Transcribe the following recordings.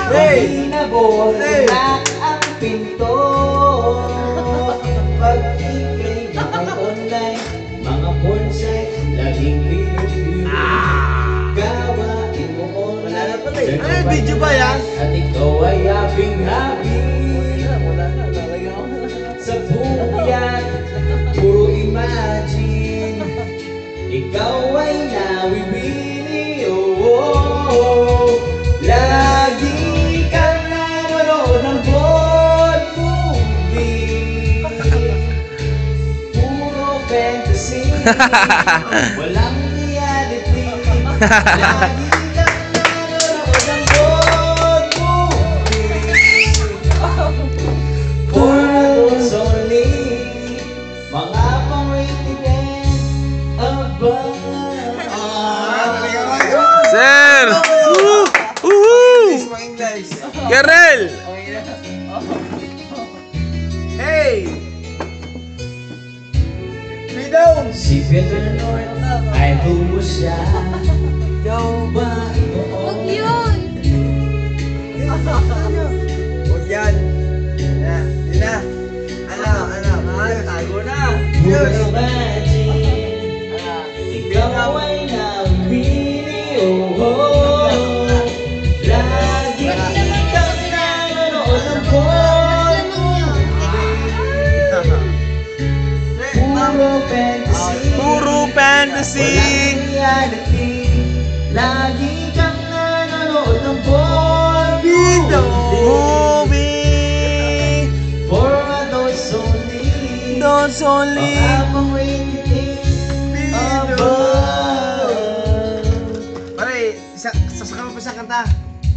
Hinabol na ang pinto. Pag ikay nakay-online, mga pornsite, laging review. Gawain mo online, Ay, video ba yan? at ikaw ay habing-habi. Sa buyan, puro imagine, ikaw ay nawiwili. Lagi kang nanonood ng Bollywood movie. Puro fantasy, walang reality. Lagi kang nanonood ng Bollywood movie. For adults only, mga pang-rated and above. Sir! English. Kerel! Hey! Freedom! Si Peter North ay mo siya. Ikaw ba ito? Huwag yun! Huwag yan. Yan. Yun na. Tago na. Puro imagine, ikaw ay nawili. Lagi kang nanonood ng Bollywood. Puro fantasy, Puro fantasy! walang reality. Lagi kang nanonood ng Bollywood Movie! For adults only. Those only! Mga pang-rated above. Pare, sasaka mo pa isang kanta.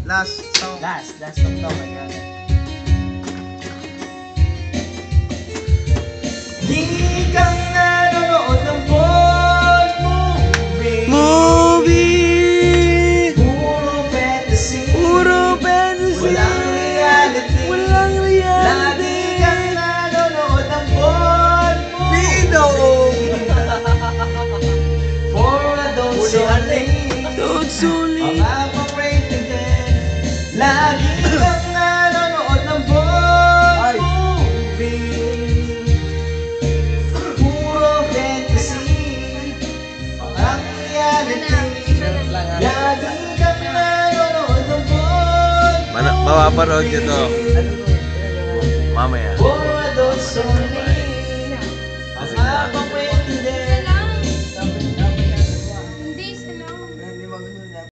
Last song. Last song to. Di kang nanonood ng Bollywood movie. Movie! Puro fantasy, Puro fantasy! walang reality. Walang Lagi reality! kang nanonood ng Bollywood Freedom! For adults only. Those only! Mga pang-rated din. Lagi kang nanonood ng Bollywood movie. Puro fantasy, walang reality. Lagi kang nanonood ng Bollywood Mapapanood nyo to. Mamaya. For adults only.